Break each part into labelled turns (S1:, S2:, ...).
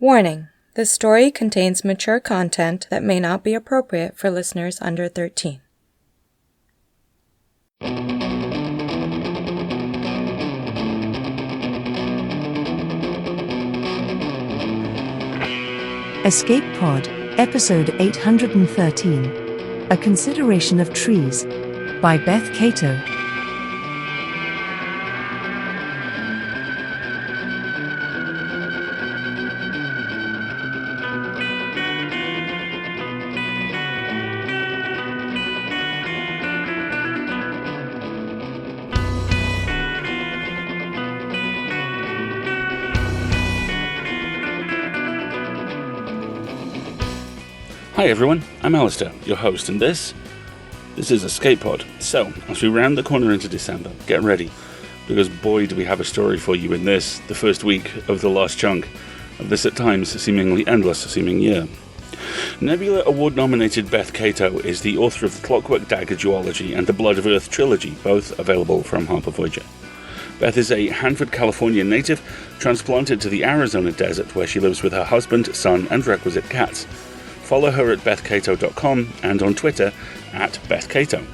S1: Warning: this story contains mature content that may not be appropriate for listeners under 13.
S2: Escape Pod, Episode 813, A Consideration of Trees, by Beth Cato.
S3: Hi everyone, I'm Alistair, your host, and this is Escape Pod. So, as we round the corner into December, get ready, because boy do we have a story for you in this, the first week of the last chunk of this at times seemingly endless-seeming year. Nebula Award-nominated Beth Cato is the author of the Clockwork Dagger duology and the Blood of Earth trilogy, both available from Harper Voyager. Beth is a Hanford, California native, transplanted to the Arizona desert where she lives with her husband, son, and requisite cats. Follow her at bethcato.com and on Twitter at BethCato.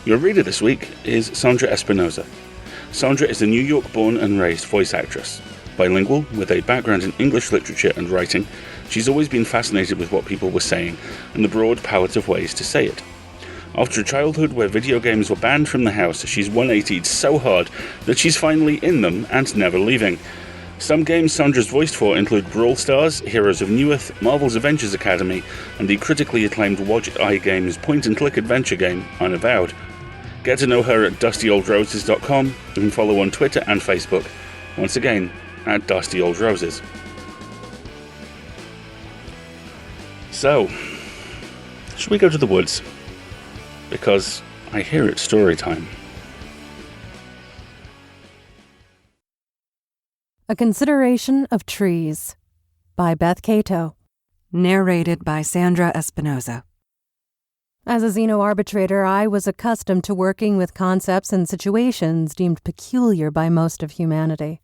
S3: Your reader this week is Sandra Espinosa. Sandra is a New York-born and raised voice actress. Bilingual, with a background in English literature and writing, she's always been fascinated with what people were saying and the broad palette of ways to say it. After a childhood where video games were banned from the house, she's 180'd so hard that she's finally in them and never leaving. Some games Sandra's voiced for include Brawl Stars, Heroes of Newerth, Marvel's Avengers Academy, and the critically acclaimed Wadget Eye Games point-and-click adventure game, Unavowed. Get to know her at dustyoldroses.com and follow on Twitter and Facebook. Once again, at Dusty Old Roses. So, should we go to the woods? Because I hear it's story time.
S4: A Consideration of Trees, by Beth Cato. Narrated by Sandra Espinosa. As a xeno-arbitrator, I was accustomed to working with concepts and situations deemed peculiar by most of humanity.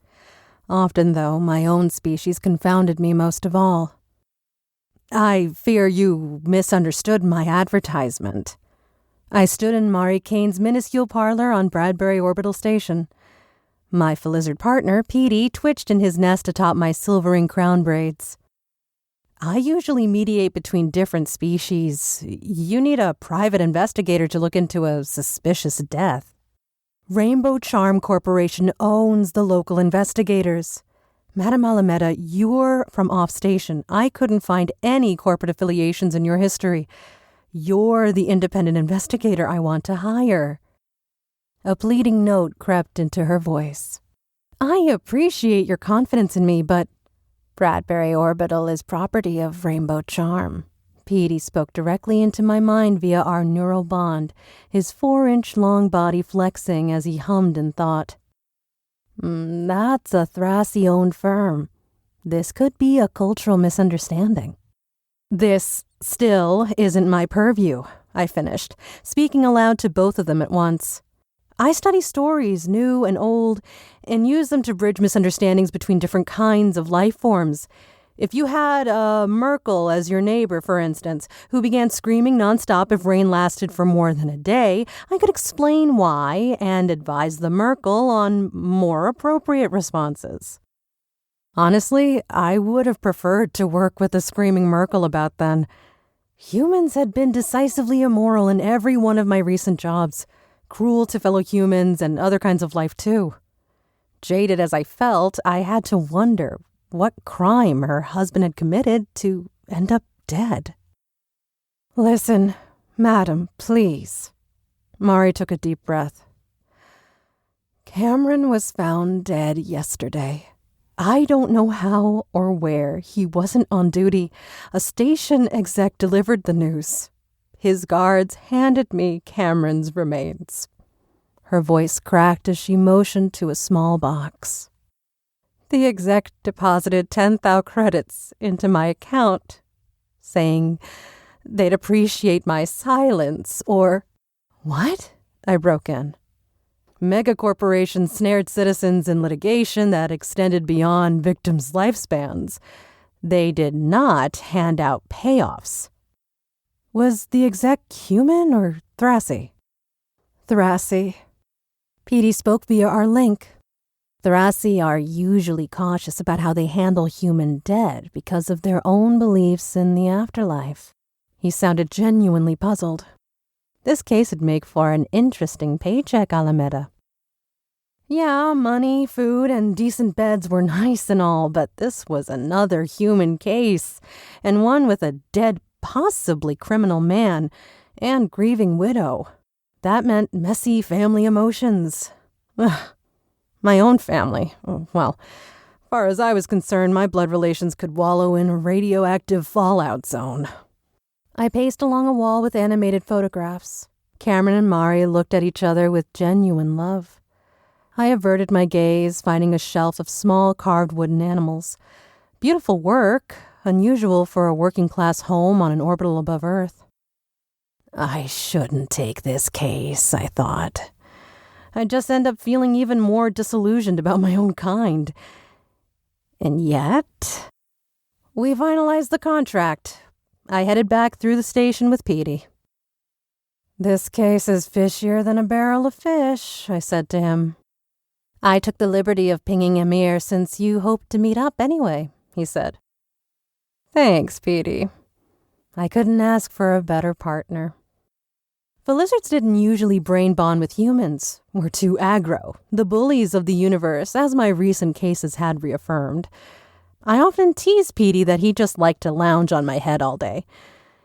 S4: Often, though, my own species confounded me most of all. I fear you misunderstood my advertisement. I stood in Mari Kane's minuscule parlor on Bradbury Orbital Station. My felizard partner, Petey, twitched in his nest atop my silvering crown braids. I usually mediate between different species. You need a private investigator to look into a suspicious death. Rainbow Charm Corporation owns the local investigators. Madame Alameda, you're from off-station. I couldn't find any corporate affiliations in your history. You're the independent investigator I want to hire. A pleading note crept into her voice. I appreciate your confidence in me, but Bradbury Orbital is property of Rainbow Charm. Petey spoke directly into my mind via our neural bond, his 4-inch-long body flexing as he hummed in thought. That's a Thrassi-owned firm. This could be a cultural misunderstanding. This still isn't my purview, I finished, speaking aloud to both of them at once. I study stories, new and old, and use them to bridge misunderstandings between different kinds of life forms. If you had a Merkel as your neighbor, for instance, who began screaming nonstop if rain lasted for more than a day, I could explain why and advise the Merkel on more appropriate responses. Honestly, I would have preferred to work with the screaming Merkel about then. Humans had been decisively immoral in every one of my recent jobs. Cruel to fellow humans and other kinds of life, too. Jaded as I felt, I had to wonder what crime her husband had committed to end up dead. Listen, madam, please. Mari took a deep breath. Cameron was found dead yesterday. I don't know how or where. He wasn't on duty. A station exec delivered the news. His guards handed me Cameron's remains. Her voice cracked as she motioned to a small box. The exec deposited 10,000 credits into my account, saying they'd appreciate my silence or... What? I broke in. Megacorporations snared citizens in litigation that extended beyond victims' lifespans. They did not hand out payoffs. Was the exec human or Thrassi? Thrassi. Petey spoke via our link. Thrassi are usually cautious about how they handle human dead because of their own beliefs in the afterlife. He sounded genuinely puzzled. This case would make for an interesting paycheck, Alameda. Yeah, money, food, and decent beds were nice and all, but this was another human case, and one with a dead, possibly criminal man and grieving widow. That meant messy family emotions. Ugh. My own family. Well, as far as I was concerned, my blood relations could wallow in a radioactive fallout zone. I paced along a wall with animated photographs. Cameron and Mari looked at each other with genuine love. I averted my gaze, finding a shelf of small carved wooden animals. Beautiful work, unusual for a working-class home on an orbital above Earth. I shouldn't take this case, I thought. I'd just end up feeling even more disillusioned about my own kind. And yet, we finalized the contract. I headed back through the station with Petey. This case is fishier than a barrel of fish, I said to him. I took the liberty of pinging Amir since you hoped to meet up anyway, he said. Thanks, Petey. I couldn't ask for a better partner. The lizards didn't usually brain bond with humans. We're too aggro, the bullies of the universe, as my recent cases had reaffirmed. I often teased Petey that he just liked to lounge on my head all day.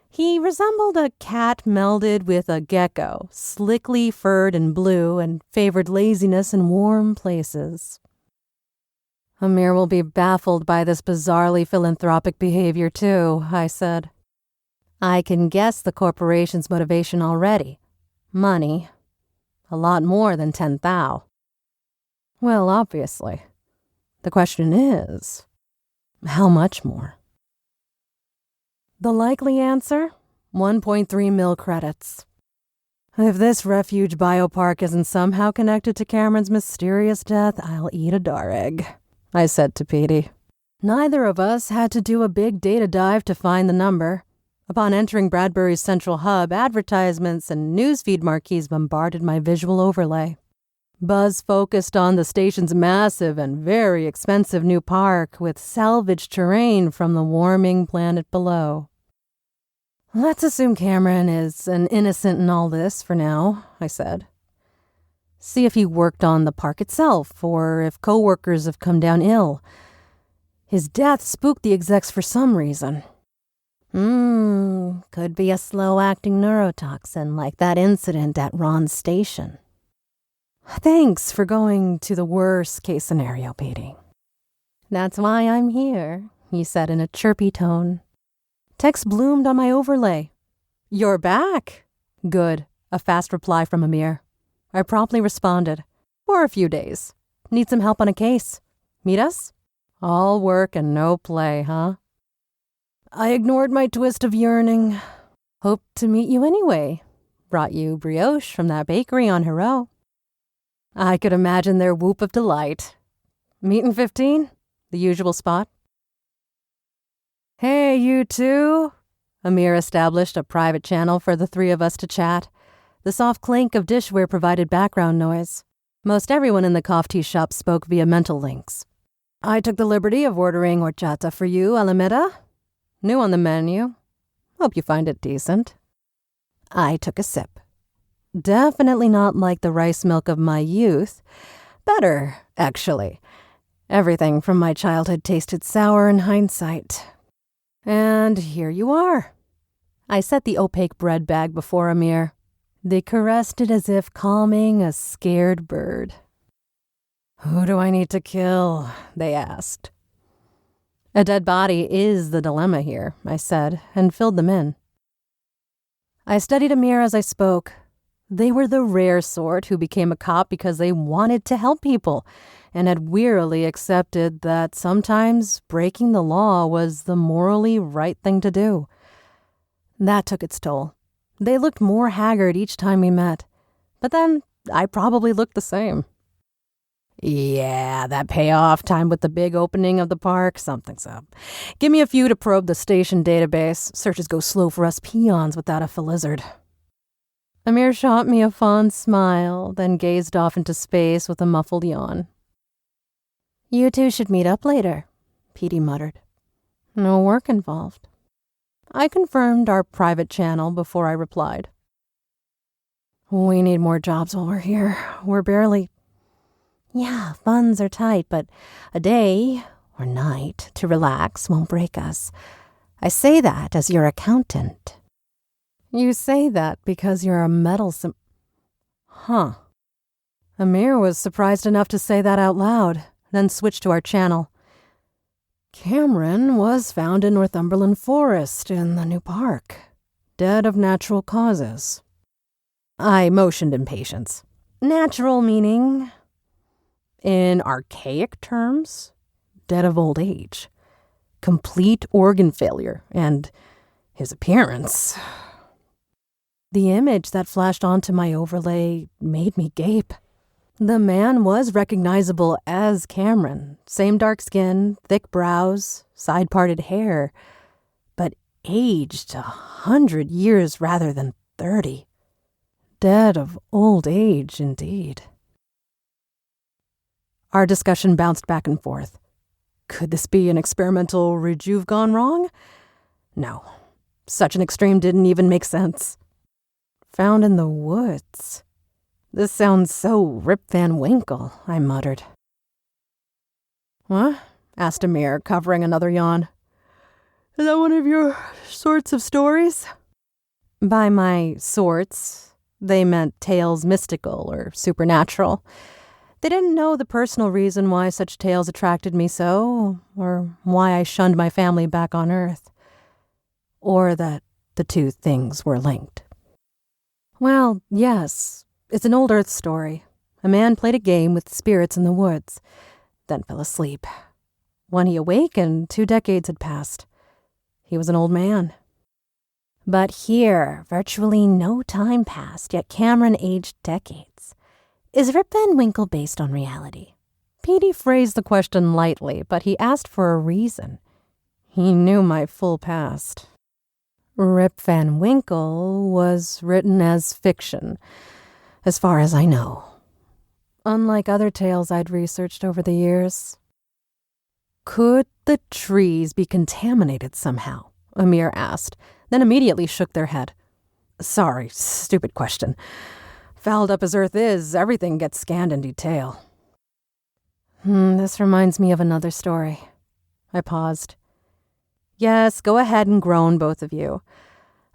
S4: He resembled a cat melded with a gecko, slickly furred and blue, and favored laziness in warm places. Amir will be baffled by this bizarrely philanthropic behavior too, I said. I can guess the corporation's motivation already. Money. A lot more than 10 thou. Well, obviously. The question is, how much more? The likely answer? 1.3 mil credits. If this refuge biopark isn't somehow connected to Cameron's mysterious death, I'll eat a dar egg, I said to Petey. Neither of us had to do a big data dive to find the number. Upon entering Bradbury's central hub, advertisements and newsfeed marquees bombarded my visual overlay. Buzz focused on the station's massive and very expensive new park with salvaged terrain from the warming planet below. Let's assume Cameron is an innocent in all this for now, I said. See if he worked on the park itself, or if co-workers have come down ill. His death spooked the execs for some reason. Could be a slow-acting neurotoxin like that incident at Ron's station. Thanks for going to the worst-case scenario, Petey. That's why I'm here, he said in a chirpy tone. Text bloomed on my overlay. You're back. Good. A fast reply from Amir. I promptly responded. For a few days. Need some help on a case. Meet us? All work and no play, huh? I ignored my twist of yearning. Hoped to meet you anyway. Brought you brioche from that bakery on Hero. I could imagine their whoop of delight. Meet in 15? The usual spot? Hey, you two. Amir established a private channel for the three of us to chat. The soft clink of dishware provided background noise. Most everyone in the coffee shop spoke via mental links. I took the liberty of ordering horchata for you, Alameda. New on the menu. Hope you find it decent. I took a sip. Definitely not like the rice milk of my youth. Better, actually. Everything from my childhood tasted sour in hindsight. And here you are. I set the opaque bread bag before Amir. They caressed it as if calming a scared bird. Who do I need to kill? They asked. A dead body is the dilemma here, I said, and filled them in. I studied Amir as I spoke. They were the rare sort who became a cop because they wanted to help people and had wearily accepted that sometimes breaking the law was the morally right thing to do. That took its toll. They looked more haggard each time we met, but then I probably looked the same. Yeah, that payoff timed with the big opening of the park, something's up. Give me a few to probe the station database. Searches go slow for us peons without a lizard. Amir shot me a fond smile, then gazed off into space with a muffled yawn. You two should meet up later, Petey muttered. No work involved. I confirmed our private channel before I replied. We need more jobs while we're here. We're barely... Yeah, funds are tight, but a day or night to relax won't break us. I say that as your accountant. You say that because you're a meddlesome... Huh. Amir was surprised enough to say that out loud, then switched to our channel. Cameron was found in Northumberland Forest in the new park, dead of natural causes. I motioned impatience. Natural meaning... In archaic terms, dead of old age, complete organ failure, and his appearance. The image that flashed onto my overlay made me gape. The man was recognizable as Cameron. Same dark skin, thick brows, side-parted hair, but aged 100 years rather than 30. Dead of old age, indeed. Our discussion bounced back and forth. Could this be an experimental rejuve gone wrong? No. Such an extreme didn't even make sense. Found in the woods. This sounds so Rip Van Winkle, I muttered. What? Asked Amir, covering another yawn. Is that one of your sorts of stories? By my sorts, they meant tales mystical or supernatural. They didn't know the personal reason why such tales attracted me so, or why I shunned my family back on Earth, or that the two things were linked. Well, yes, it's an old Earth story. A man played a game with spirits in the woods, then fell asleep. When he awakened, 2 decades had passed. He was an old man. But here, virtually no time passed, yet Cameron aged decades. Is Rip Van Winkle based on reality? Petey phrased the question lightly, but he asked for a reason. He knew my full past. Rip Van Winkle was written as fiction, as far as I know. Unlike other tales I'd researched over the years. Could the trees be contaminated somehow? Amir asked, then immediately shook their head. Sorry, stupid question. Fouled up as Earth is, everything gets scanned in detail. This reminds me of another story. I paused. Yes, go ahead and groan, both of you.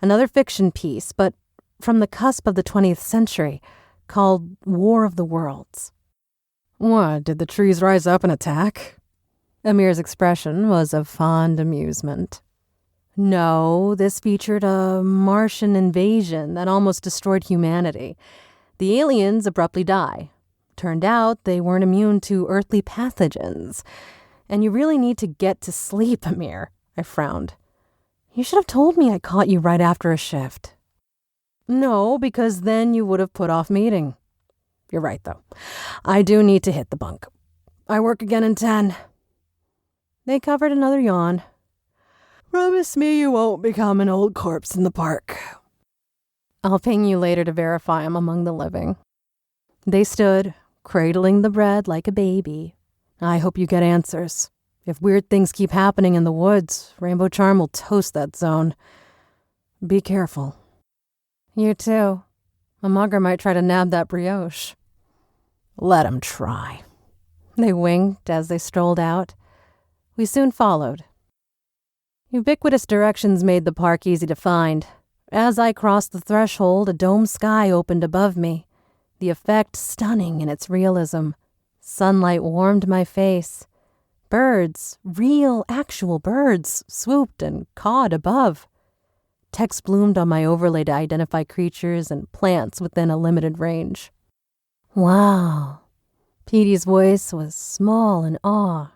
S4: Another fiction piece, but from the cusp of the 20th century, called War of the Worlds. What, did the trees rise up and attack? Amir's expression was of fond amusement. No, this featured a Martian invasion that almost destroyed humanity. The aliens abruptly die. Turned out they weren't immune to earthly pathogens. And you really need to get to sleep, Amir. I frowned. You should have told me I caught you right after a shift. No, because then you would have put off meeting. You're right, though. I do need to hit the bunk. I work again in 10. They covered another yawn. Promise me you won't become an old corpse in the park. I'll ping you later to verify I'm among the living. They stood, cradling the bread like a baby. I hope you get answers. If weird things keep happening in the woods, Rainbow Charm will toast that zone. Be careful. You too. A mugger might try to nab that brioche. Let him try. They winked as they strolled out. We soon followed. Ubiquitous directions made the park easy to find. As I crossed the threshold, a domed sky opened above me, the effect stunning in its realism. Sunlight warmed my face. Birds, real, actual birds, swooped and cawed above. Text bloomed on my overlay to identify creatures and plants within a limited range. Wow. Petey's voice was small in awe.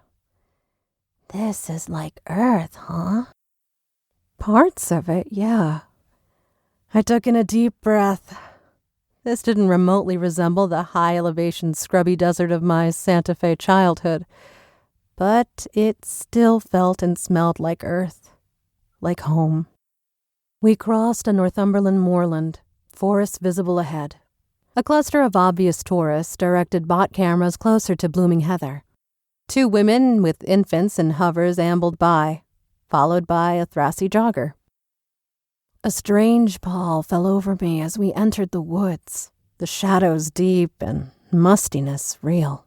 S4: This is like Earth, huh? Parts of it, yeah. I took in a deep breath. This didn't remotely resemble the high-elevation scrubby desert of my Santa Fe childhood, but it still felt and smelled like earth, like home. We crossed a Northumberland moorland, forest visible ahead. A cluster of obvious tourists directed bot cameras closer to blooming heather. 2 women with infants in hovers ambled by, followed by a thrashy jogger. A strange pall fell over me as we entered the woods, the shadows deep and mustiness real.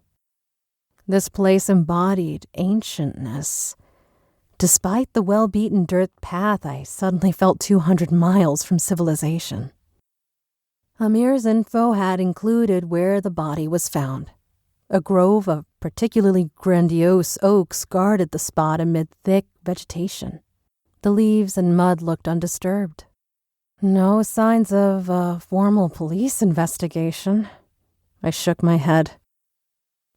S4: This place embodied ancientness. Despite the well-beaten dirt path, I suddenly felt 200 miles from civilization. Amir's info had included where the body was found. A grove of particularly grandiose oaks guarded the spot amid thick vegetation. The leaves and mud looked undisturbed. No signs of a formal police investigation. I shook my head.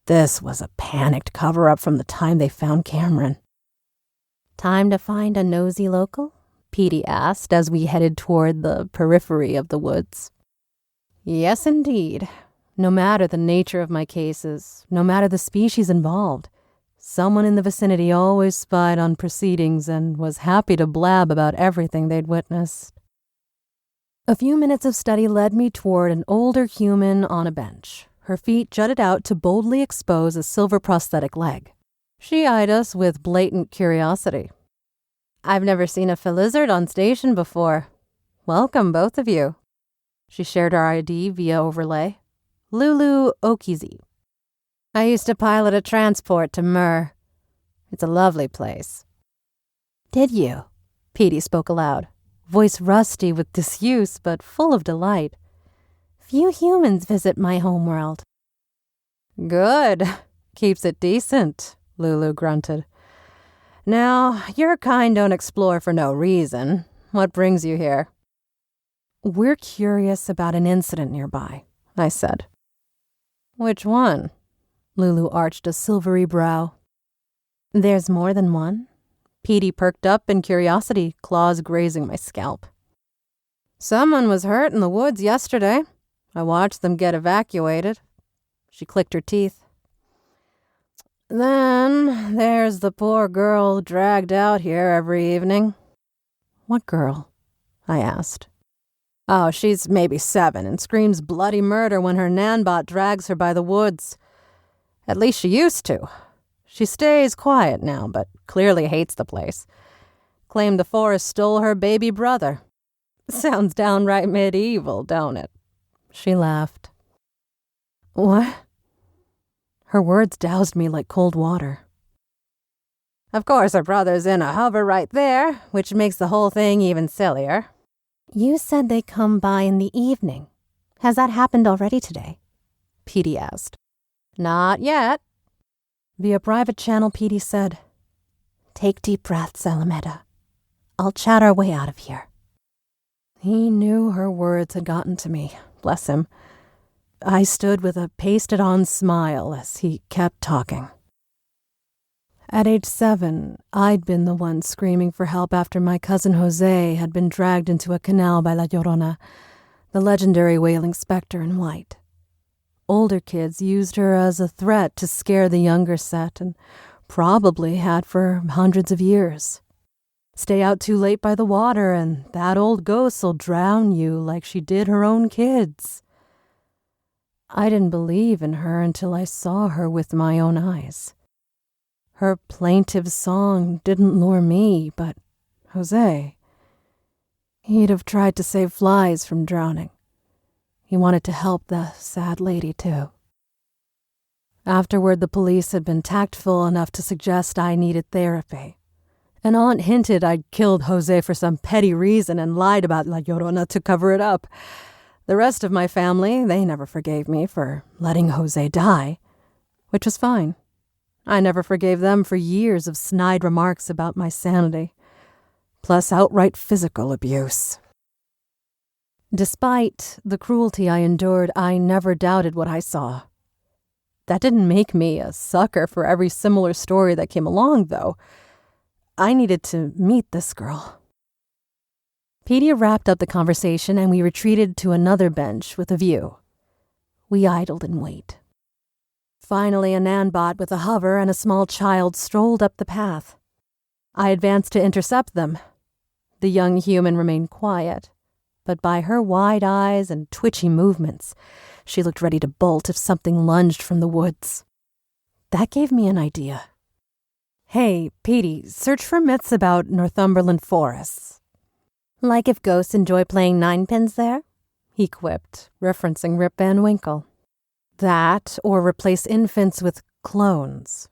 S4: This was a panicked cover-up from the time they found Cameron. "Time to find a nosy local?" Petey asked as we headed toward the periphery of the woods. Yes, indeed. No matter the nature of my cases, no matter the species involved, someone in the vicinity always spied on proceedings and was happy to blab about everything they'd witnessed. A few minutes of study led me toward an older human on a bench. Her feet jutted out to boldly expose a silver prosthetic leg. She eyed us with blatant curiosity. "I've never seen a lizard on station before. Welcome, both of you." She shared our ID via overlay. Lulu Okizi. "I used to pilot a transport to Mur. It's a lovely place." "Did you?" Petey spoke aloud, voice rusty with disuse but full of delight. "Few humans visit my homeworld." "Good. Keeps it decent," Lulu grunted. "Now, your kind don't explore for no reason. What brings you here?" "We're curious about an incident nearby," I said. "Which one?" Lulu arched a silvery brow. "There's more than one?" Petey perked up in curiosity, claws grazing my scalp. "Someone was hurt in the woods yesterday. I watched them get evacuated." She clicked her teeth. "Then there's the poor girl dragged out here every evening." "What girl?" I asked. "Oh, she's maybe 7 and screams bloody murder when her nanbot drags her by the woods. At least she used to. She stays quiet now, but clearly hates the place. Claimed the forest stole her baby brother. Sounds downright medieval, don't it?" She laughed. "What?" Her words doused me like cold water. "Of course her brother's in a hover right there, which makes the whole thing even sillier." "You said they come by in the evening. Has that happened already today?" Petey asked. "Not yet." Via private channel, Petey said, "Take deep breaths, Alameda. I'll chat our way out of here." He knew her words had gotten to me, bless him. I stood with a pasted-on smile as he kept talking. At age 7, I'd been the one screaming for help after my cousin Jose had been dragged into a canal by La Llorona, the legendary wailing specter in white. Older kids used her as a threat to scare the younger set, and probably had for hundreds of years. Stay out too late by the water, and that old ghost'll drown you like she did her own kids. I didn't believe in her until I saw her with my own eyes. Her plaintive song didn't lure me, but Jose. He'd have tried to save flies from drowning. He wanted to help the sad lady, too. Afterward, the police had been tactful enough to suggest I needed therapy. An aunt hinted I'd killed Jose for some petty reason and lied about La Llorona to cover it up. The rest of my family, they never forgave me for letting Jose die, which was fine. I never forgave them for years of snide remarks about my sanity, plus outright physical abuse. Despite the cruelty I endured, I never doubted what I saw. That didn't make me a sucker for every similar story that came along, though. I needed to meet this girl. Petey wrapped up the conversation and we retreated to another bench with a view. We idled in wait. Finally, a Nanbot with a hover and a small child strolled up the path. I advanced to intercept them. The young human remained quiet, but by her wide eyes and twitchy movements, she looked ready to bolt if something lunged from the woods. That gave me an idea. "Hey, Petey, search for myths about Northumberland forests." "Like if ghosts enjoy playing ninepins there?" he quipped, referencing Rip Van Winkle. "That, or replace infants with clones."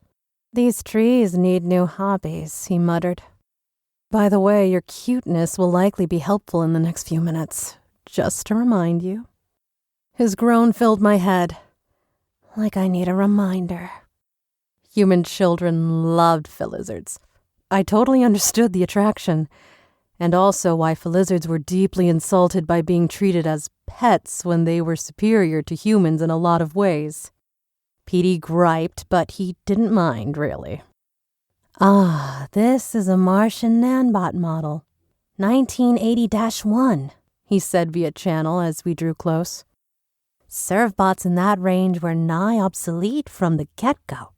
S4: "These trees need new hobbies," he muttered. "By the way, your cuteness will likely be helpful in the next few minutes, just to remind you." His groan filled my head. Like I need a reminder. Human children loved Felizards. I totally understood the attraction, and also why Felizards were deeply insulted by being treated as pets when they were superior to humans in a lot of ways. Petey griped, but he didn't mind, really. "Ah, this is a Martian Nanbot model. 1980-1, he said via channel as we drew close. Servbots in that range were nigh obsolete from the get-go.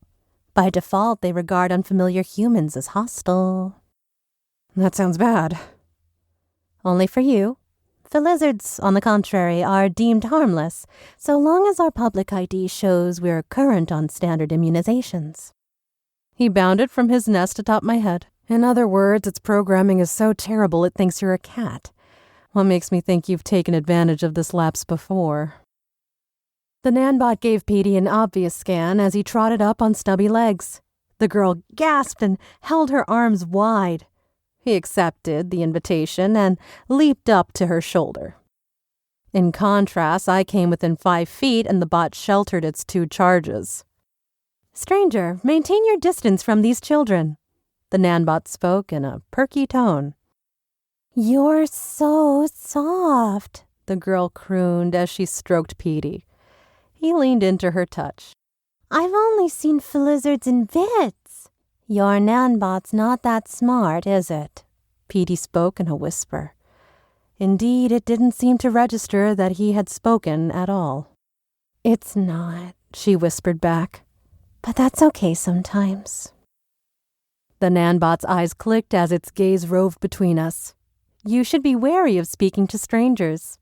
S4: By default, they regard unfamiliar humans as hostile." "That sounds bad." "Only for you. Felizards, on the contrary, are deemed harmless, so long as our public ID shows we're current on standard immunizations." He bounded from his nest atop my head. "In other words, its programming is so terrible it thinks you're a cat. What makes me think you've taken advantage of this lapse before?" The Nanbot gave Petey an obvious scan as he trotted up on stubby legs. The girl gasped and held her arms wide. He accepted the invitation and leaped up to her shoulder. In contrast, I came within 5 feet and the bot sheltered its 2 charges. "Stranger, maintain your distance from these children," the Nanbot spoke in a perky tone. "You're so soft," the girl crooned as she stroked Petey. He leaned into her touch. "I've only seen Felizards in bits. Your Nanbot's not that smart, is it?" Petey spoke in a whisper. Indeed, it didn't seem to register that he had spoken at all. "It's not," she whispered back. "But that's okay sometimes." The Nanbot's eyes clicked as its gaze roved between us. "You should be wary of speaking to strangers."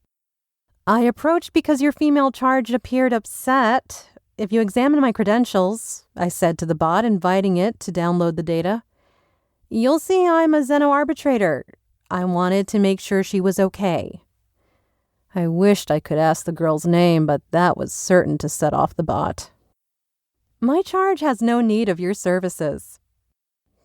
S4: "I approached because your female charge appeared upset. If you examine my credentials," I said to the bot, inviting it to download the data, "you'll see I'm a xenoarbitrator. I wanted to make sure she was okay." I wished I could ask the girl's name, but that was certain to set off the bot. "My charge has no need of your services."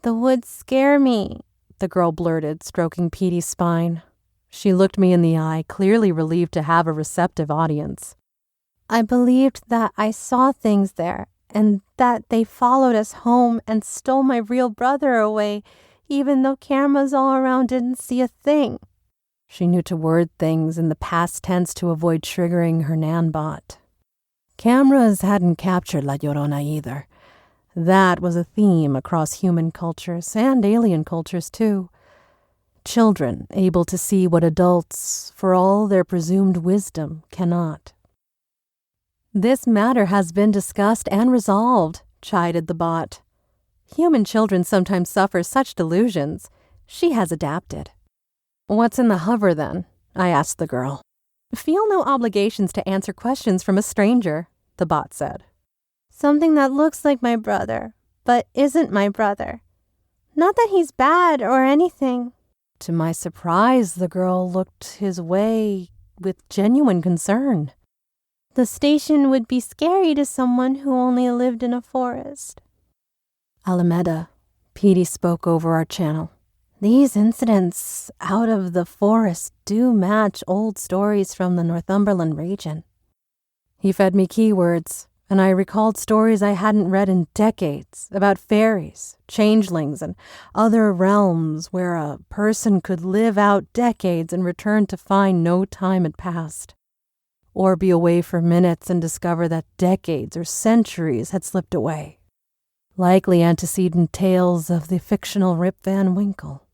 S4: "The woods scare me," the girl blurted, stroking Petey's spine. She looked me in the eye, clearly relieved to have a receptive audience. "I believed that I saw things there, and that they followed us home and stole my real brother away, even though cameras all around didn't see a thing." She knew to word things in the past tense to avoid triggering her Nanbot. Cameras hadn't captured La Llorona either. That was a theme across human cultures and alien cultures too. Children able to see what adults, for all their presumed wisdom, cannot. "This matter has been discussed and resolved," chided the bot. "Human children sometimes suffer such delusions. She has adapted." "What's in the hover, then?" I asked the girl. "Feel no obligations to answer questions from a stranger," the bot said. "Something that looks like my brother, but isn't my brother. Not that he's bad or anything." To my surprise, the girl looked his way with genuine concern. "The station would be scary to someone who only lived in a forest." "Alameda," Petey spoke over our channel. "These incidents out of the forest do match old stories from the Northumberland region." He fed me keywords, and I recalled stories I hadn't read in decades about fairies, changelings, and other realms where a person could live out decades and return to find no time had passed, or be away for minutes and discover that decades or centuries had slipped away, likely antecedent tales of the fictional Rip Van Winkle.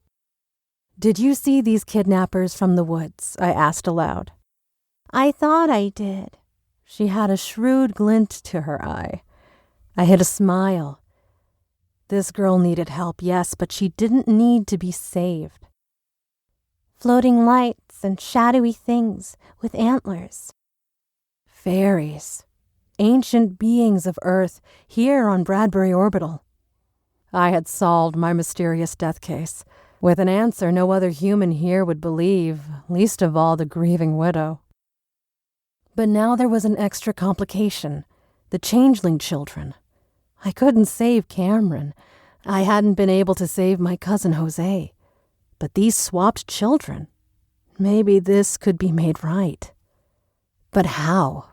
S4: "Did you see these kidnappers from the woods?" I asked aloud. "I thought I did." She had a shrewd glint to her eye. I hid a smile. This girl needed help, yes, but she didn't need to be saved.
S5: Floating lights and shadowy things with antlers.
S4: Fairies. Ancient beings of Earth, here on Bradbury Orbital. I had solved my mysterious death case, with an answer no other human here would believe, least of all the grieving widow. But now there was an extra complication, the changeling children. I couldn't save Cameron. I hadn't been able to save my cousin Jose. But these swapped children, maybe this could be made right. But how?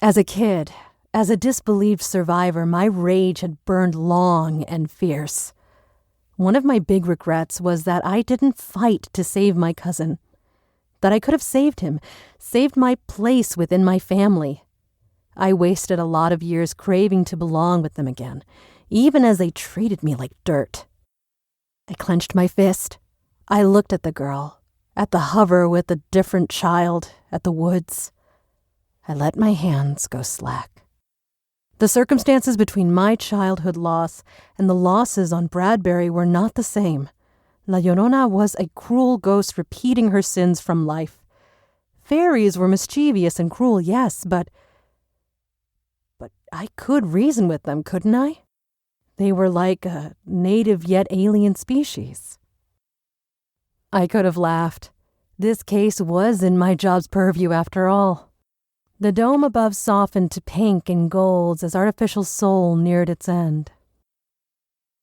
S4: As a kid, as a disbelieved survivor, my rage had burned long and fierce. One of my big regrets was that I didn't fight to save my cousin. That I could have saved him, saved my place within my family. I wasted a lot of years craving to belong with them again, even as they treated me like dirt. I clenched my fist. I looked at the girl, at the hover with a different child, at the woods. I let my hands go slack. The circumstances between my childhood loss and the losses on Bradbury were not the same. La Llorona was a cruel ghost repeating her sins from life. Fairies were mischievous and cruel, yes, but I could reason with them, couldn't I? They were like a native yet alien species. I could have laughed. This case was in my job's purview after all. The dome above softened to pink and golds as Artificial Soul neared its end.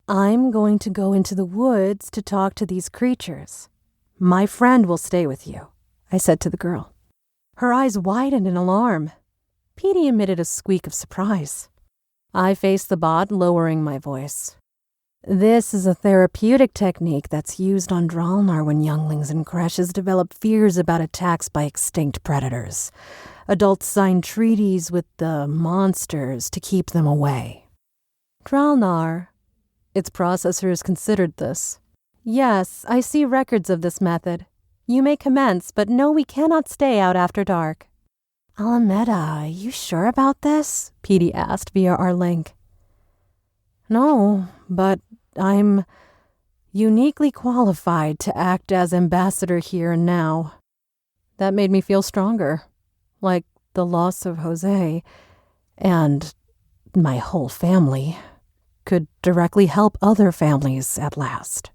S4: I'm going to go into the woods to talk to these creatures. My friend will stay with you, I said to the girl. Her eyes widened in alarm. Petey emitted a squeak of surprise. I faced the bot, lowering my voice. This is a therapeutic technique that's used on Dralnar when younglings and creches develop fears about attacks by extinct predators. Adults sign treaties with the monsters to keep them away. Dralnar. Its processors considered this. Yes, I see records of this method. You may commence, but no, we cannot stay out after dark.
S5: Alameda, you sure about this?
S4: Petey asked via our link. No, but I'm uniquely qualified to act as ambassador here and now. That made me feel stronger, like the loss of Jose and my whole family could directly help other families at last.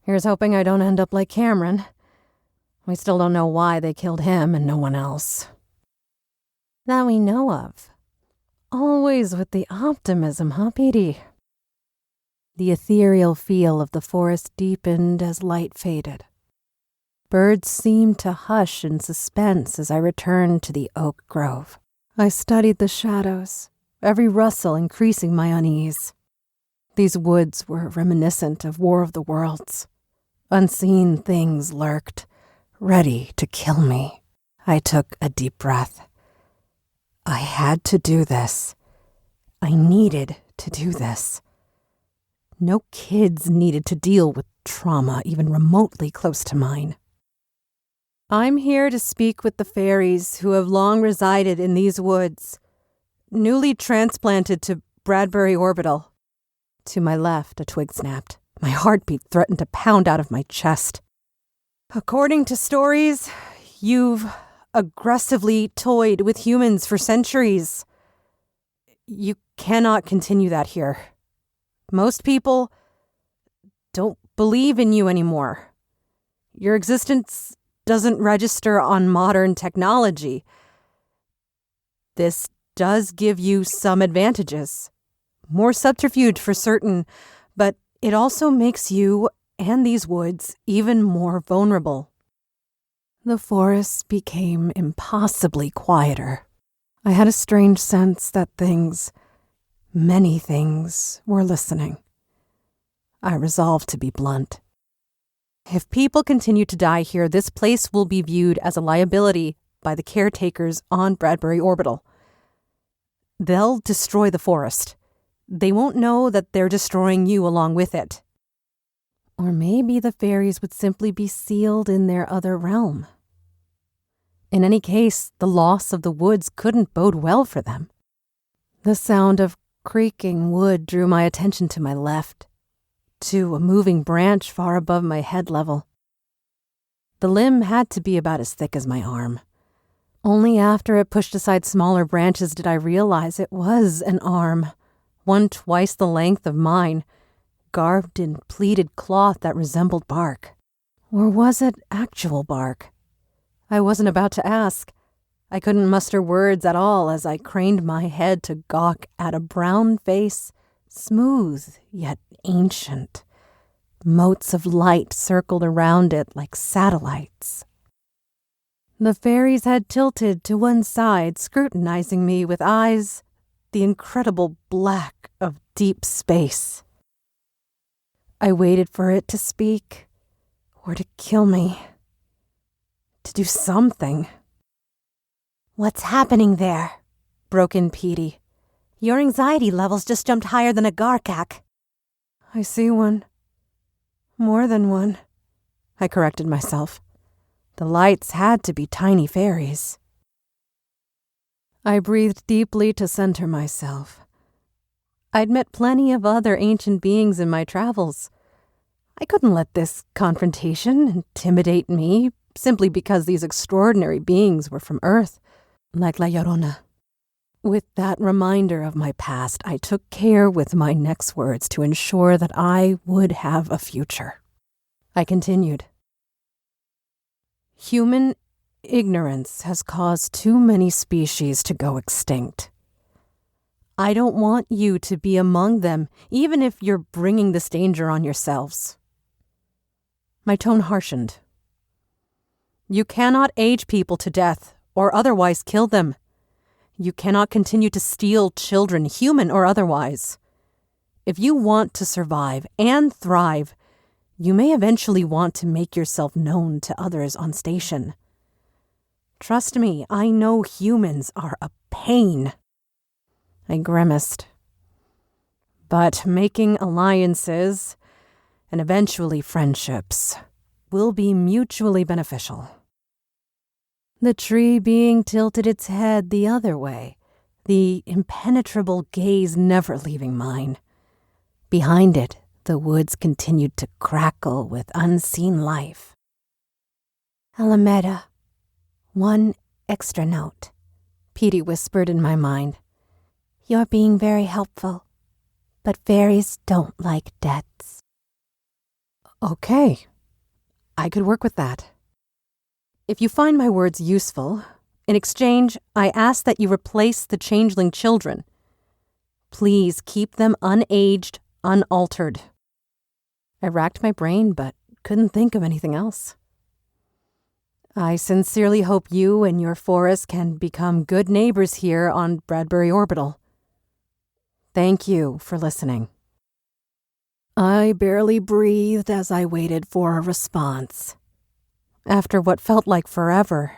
S4: Here's hoping I don't end up like Cameron. We still don't know why they killed him and no one else.
S5: That we know of.
S4: Always with the optimism, huh, Petey? The ethereal feel of the forest deepened as light faded. Birds seemed to hush in suspense as I returned to the oak grove. I studied the shadows, every rustle increasing my unease. These woods were reminiscent of War of the Worlds. Unseen things lurked, ready to kill me. I took a deep breath. I had to do this. I needed to do this. No kids needed to deal with trauma even remotely close to mine. I'm here to speak with the fairies who have long resided in these woods, newly transplanted to Bradbury Orbital. To my left, a twig snapped. My heartbeat threatened to pound out of my chest. According to stories, you've aggressively toyed with humans for centuries. You cannot continue that here. Most people don't believe in you anymore. Your existence doesn't register on modern technology. This does give you some advantages. More subterfuge for certain, but it also makes you and these woods even more vulnerable. The forest became impossibly quieter. I had a strange sense that many things, were listening. I resolved to be blunt. If people continue to die here, this place will be viewed as a liability by the caretakers on Bradbury Orbital. They'll destroy the forest. They won't know that they're destroying you along with it. Or maybe the fairies would simply be sealed in their other realm. In any case, the loss of the woods couldn't bode well for them. The sound of creaking wood drew my attention to my left, to a moving branch far above my head level. The limb had to be about as thick as my arm. Only after it pushed aside smaller branches did I realize it was an arm, one twice the length of mine, garbed in pleated cloth that resembled bark. Or was it actual bark? I wasn't about to ask. I couldn't muster words at all as I craned my head to gawk at a brown face, smooth yet ancient. Motes of light circled around it like satellites. The fairies had tilted to one side, scrutinizing me with eyes the incredible black of deep space. I waited for it to speak, or to kill me, to do something.
S5: What's happening there?
S4: Broke in Petey.
S5: Your anxiety levels just jumped higher than a Garkak.
S4: I see one. More than one. I corrected myself. The lights had to be tiny fairies. I breathed deeply to center myself. I'd met plenty of other ancient beings in my travels. I couldn't let this confrontation intimidate me simply because these extraordinary beings were from Earth, like La Llorona. With that reminder of my past, I took care with my next words to ensure that I would have a future. I continued. Human ignorance has caused too many species to go extinct. I don't want you to be among them, even if you're bringing this danger on yourselves. My tone harshened. You cannot age people to death or otherwise kill them. You cannot continue to steal children, human or otherwise. If you want to survive and thrive, you may eventually want to make yourself known to others on station. Trust me, I know humans are a pain. I grimaced. But making alliances, and eventually friendships, will be mutually beneficial. The tree being tilted its head the other way, the impenetrable gaze never leaving mine. Behind it, the woods continued to crackle with unseen life.
S5: Alameda, one extra note,
S4: Petey whispered in my mind.
S5: You're being very helpful, but fairies don't like debts.
S4: Okay, I could work with that. If you find my words useful, in exchange, I ask that you replace the changeling children. Please keep them unaged, unaltered. I racked my brain, but couldn't think of anything else. I sincerely hope you and your forest can become good neighbors here on Bradbury Orbital. Thank you for listening. I barely breathed as I waited for a response. After what felt like forever,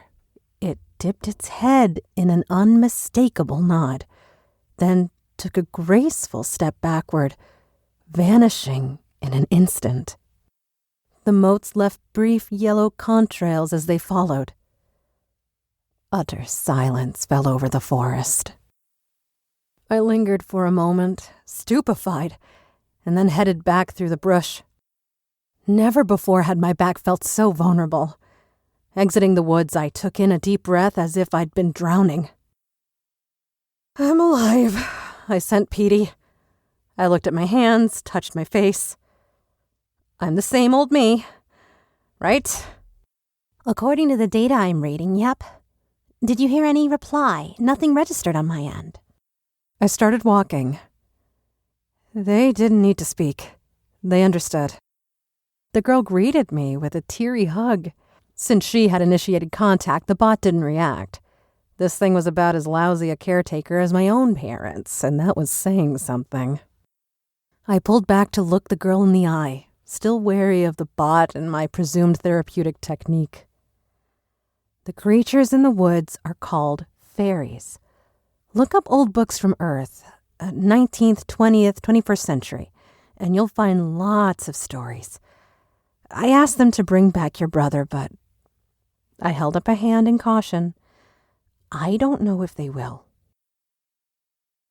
S4: it dipped its head in an unmistakable nod, then took a graceful step backward, vanishing in an instant. The motes left brief yellow contrails as they followed. Utter silence fell over the forest. I lingered for a moment, stupefied, and then headed back through the brush. Never before had my back felt so vulnerable. Exiting the woods, I took in a deep breath as if I'd been drowning. I'm alive, I sent Petey. I looked at my hands, touched my face. I'm the same old me, right?
S5: According to the data I'm reading, yep. Did you hear any reply? Nothing registered on my end.
S4: I started walking. They didn't need to speak. They understood. The girl greeted me with a teary hug. Since she had initiated contact, the bot didn't react. This thing was about as lousy a caretaker as my own parents, and that was saying something. I pulled back to look the girl in the eye, still wary of the bot and my presumed therapeutic technique. The creatures in the woods are called fairies. Look up old books from Earth, 19th, 20th, 21st century, and you'll find lots of stories. I asked them to bring back your brother, but I held up a hand in caution. I don't know if they will.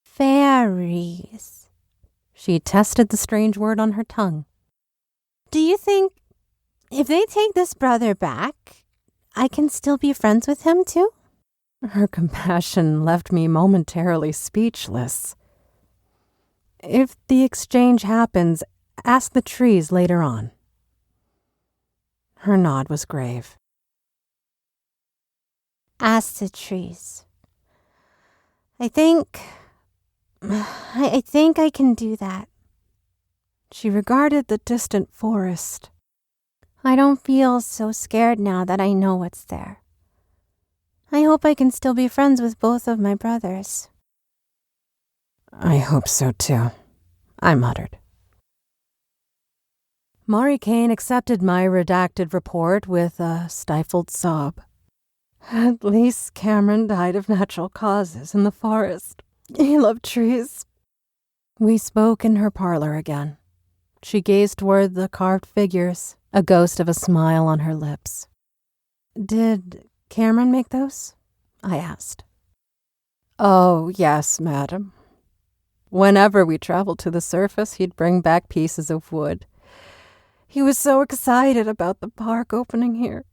S5: Fairies.
S4: She tested the strange word on her tongue.
S5: Do you think if they take this brother back, I can still be friends with him too?
S4: Her compassion left me momentarily speechless. If the exchange happens, ask the trees later on. Her nod was grave.
S5: Ask the trees. I think I can do that.
S4: She regarded the distant forest.
S5: I don't feel so scared now that I know what's there. I hope I can still be friends with both of my brothers.
S4: I hope so too, I muttered. Mari Kane accepted my redacted report with a stifled sob. At least Cameron died of natural causes in the forest. He loved trees. We spoke in her parlor again. She gazed toward the carved figures, a ghost of a smile on her lips. Did Cameron make those? I asked. Oh, yes, madam. Whenever we traveled to the surface, he'd bring back pieces of wood. He was so excited about the park opening here.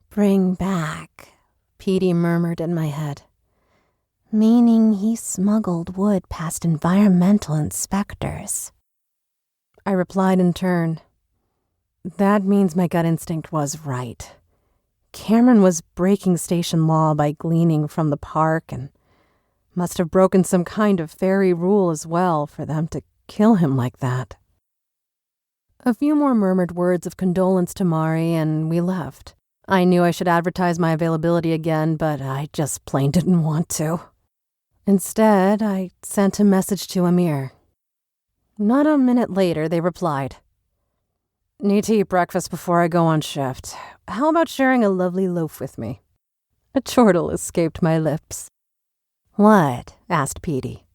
S5: Bring back, Petey murmured in my head. Meaning he smuggled wood past environmental inspectors.
S4: I replied in turn. That means my gut instinct was right. Cameron was breaking station law by gleaning from the park and must have broken some kind of fairy rule as well for them to kill him like that. A few more murmured words of condolence to Mari and we left. I knew I should advertise my availability again, but I just plain didn't want to. Instead, I sent a message to Amir. Not a minute later, they replied. Need to eat breakfast before I go on shift. How about sharing a lovely loaf with me? A chortle escaped my lips.
S5: What? Asked Petey.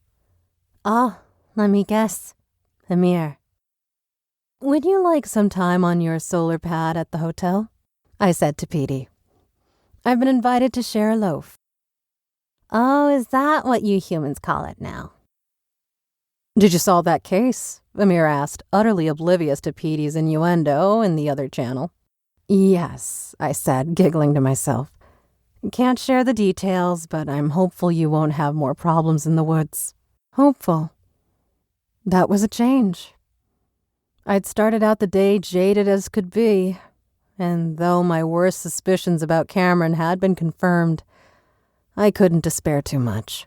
S5: Oh, let me guess. Amir.
S4: Would you like some time on your solar pad at the hotel? I said to Petey. I've been invited to share a loaf.
S5: Oh, is that what you humans call it now?
S4: Did you solve that case? Amir asked, utterly oblivious to Petey's innuendo in the other channel. Yes, I said, giggling to myself. Can't share the details, but I'm hopeful you won't have more problems in the woods. Hopeful. That was a change. I'd started out the day jaded as could be, and though my worst suspicions about Cameron had been confirmed, I couldn't despair too much.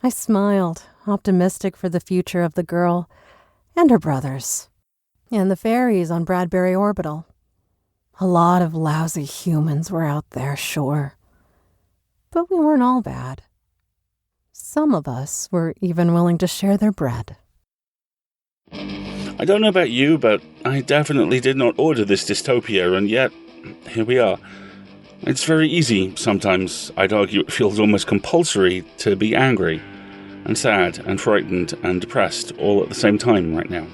S4: I smiled, optimistic for the future of the girl and her brothers, and the fairies on Bradbury Orbital. A lot of lousy humans were out there, sure. But we weren't all bad. Some of us were even willing to share their bread.
S3: I don't know about you, but I definitely did not order this dystopia, and yet, here we are. It's very easy, sometimes, I'd argue it feels almost compulsory to be angry, and sad, and frightened, and depressed, all at the same time right now.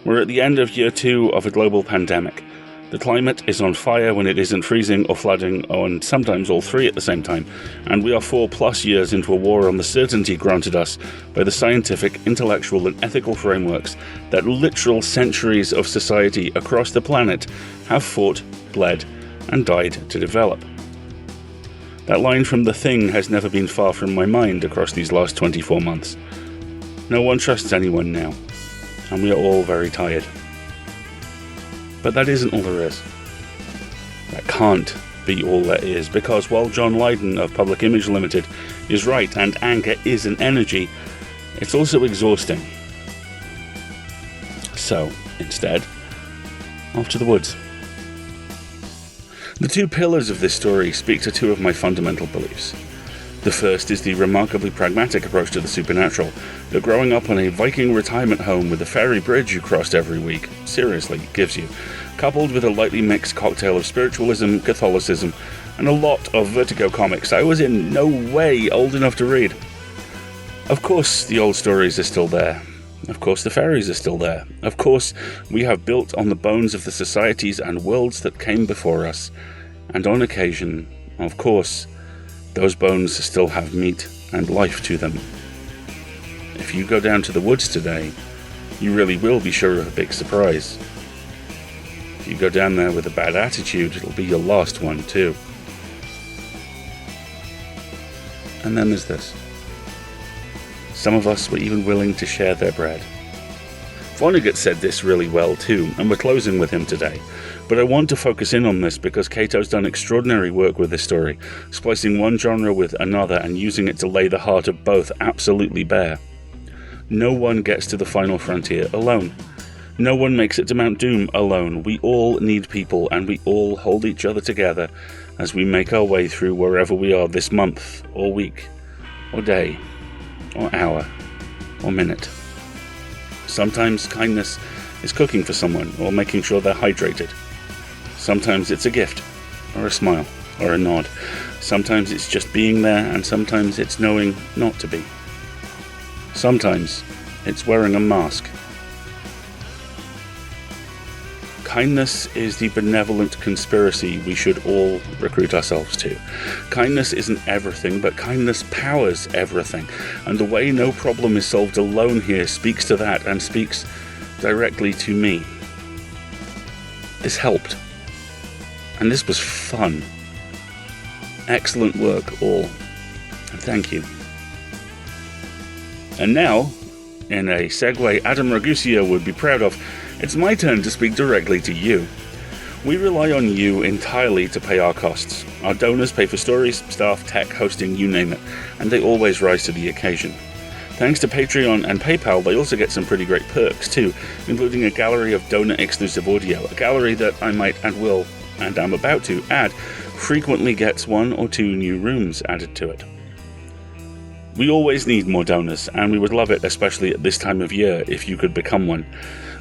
S3: We're at the end of year 2 of a global pandemic. The climate is on fire when it isn't freezing or flooding, and sometimes all three at the same time, and we are 4+ years into a war on the certainty granted us by the scientific, intellectual, and ethical frameworks that literal centuries of society across the planet have fought, bled, and died to develop. That line from The Thing has never been far from my mind across these last 24 months. No one trusts anyone now, and we are all very tired. But that isn't all there is. That can't be all there is, because while John Lydon of Public Image Limited is right and anger is an energy, it's also exhausting. So, instead, off to the woods. The two pillars of this story speak to two of my fundamental beliefs. The first is the remarkably pragmatic approach to the supernatural that growing up on a Viking retirement home with a ferry bridge you crossed every week seriously gives you, coupled with a lightly mixed cocktail of spiritualism, Catholicism, and a lot of Vertigo comics I was in no way old enough to read. Of course, the old stories are still there. Of course, the fairies are still there. Of course, we have built on the bones of the societies and worlds that came before us. And on occasion, of course, those bones still have meat and life to them. If you go down to the woods today, you really will be sure of a big surprise. If you go down there with a bad attitude, it'll be your last one too. And then there's this. Some of us were even willing to share their bread. Vonnegut said this really well too, and we're closing with him today. But I want to focus in on this because Cato's done extraordinary work with this story, splicing one genre with another and using it to lay the heart of both absolutely bare. No one gets to the final frontier alone. No one makes it to Mount Doom alone. We all need people, and we all hold each other together as we make our way through wherever we are this month, or week, or day, or hour, or minute. Sometimes kindness is cooking for someone, or making sure they're hydrated. Sometimes it's a gift, or a smile, or a nod. Sometimes it's just being there, and sometimes it's knowing not to be. Sometimes it's wearing a mask. Kindness is the benevolent conspiracy we should all recruit ourselves to. Kindness isn't everything, but kindness powers everything. And the way No Problem is solved alone here speaks to that, and speaks directly to me. This helped. And this was fun. Excellent work, all. And thank you. And now, in a segue Adam Ragusea would be proud of, it's my turn to speak directly to you. We rely on you entirely to pay our costs. Our donors pay for stories, staff, tech, hosting, you name it, and they always rise to the occasion. Thanks to Patreon and PayPal, they also get some pretty great perks too, including a gallery of donor-exclusive audio, a gallery that I might and will, and am about to, add, frequently gets 1 or 2 new rooms added to it. We always need more donors, and we would love it, especially at this time of year, if you could become one.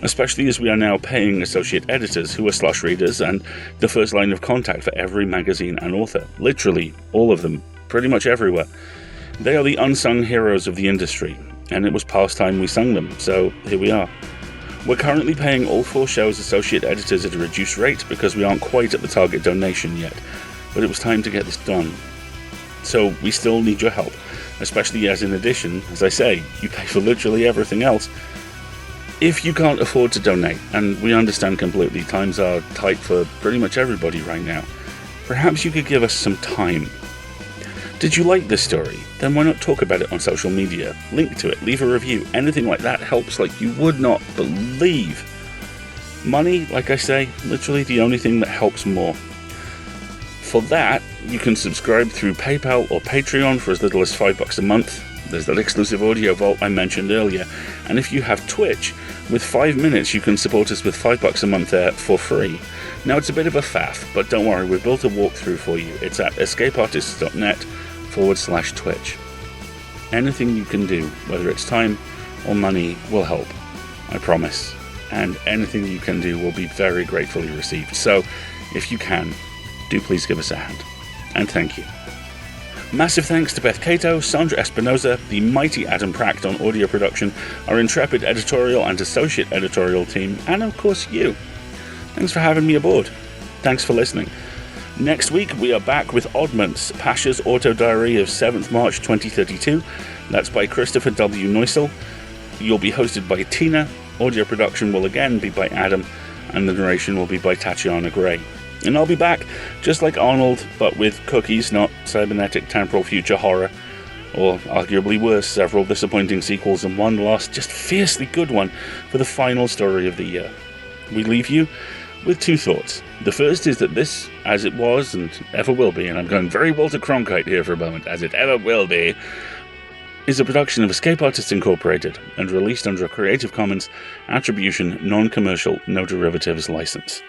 S3: Especially as we are now paying associate editors who are slush readers and the first line of contact for every magazine and author. Literally, all of them. Pretty much everywhere. They are the unsung heroes of the industry, and it was past time we sung them, so here we are. We're currently paying all 4 shows associate editors at a reduced rate because we aren't quite at the target donation yet, but it was time to get this done. So we still need your help, especially as in addition, as I say, you pay for literally everything else. If you can't afford to donate, and we understand completely, times are tight for pretty much everybody right now, perhaps you could give us some time. Did you like this story? Then why not talk about it on social media? Link to it, leave a review, anything like that helps like you would not believe. Money, like I say, literally the only thing that helps more. For that, you can subscribe through PayPal or Patreon for as little as $5 a month. There's that exclusive audio vault I mentioned earlier. And if you have Twitch, with 5 minutes you can support us with $5 a month there for free. Now it's a bit of a faff, but don't worry, we've built a walkthrough for you. It's at escapeartists.net/Twitch. Anything you can do, whether it's time or money, will help. I promise. And anything you can do will be very gratefully received. So, if you can, do please give us a hand. And thank you. Massive thanks to Beth Cato, Sandra Espinosa, the mighty Adam Pracht on audio production, our intrepid editorial and associate editorial team, and of course you. Thanks for having me aboard. Thanks for listening. Next week we are back with Oddments, Pasha's Auto Diary of 7th March 2032. That's by Christopher W. Neusel. You'll be hosted by Tina. Audio production will again be by Adam, and the narration will be by Tatiana Gray. And I'll be back, just like Arnold, but with cookies, not cybernetic temporal future horror, or arguably worse, several disappointing sequels and one last, just fiercely good one for the final story of the year. We leave you with 2 thoughts. The first is that this, as it was and ever will be, and I'm going very Walter Cronkite here for a moment, as it ever will be, is a production of Escape Artists Incorporated and released under a Creative Commons Attribution Non-Commercial No Derivatives license.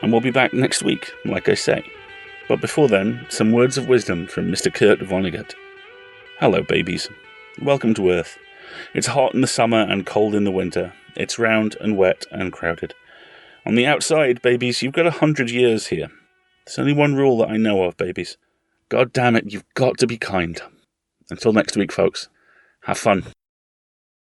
S3: And we'll be back next week, like I say. But before then, some words of wisdom from Mr. Kurt Vonnegut. Hello, babies. Welcome to Earth. It's hot in the summer and cold in the winter. It's round and wet and crowded. On the outside, babies, you've got 100 years here. There's only one rule that I know of, babies. God damn it, you've got to be kind. Until next week, folks. Have fun.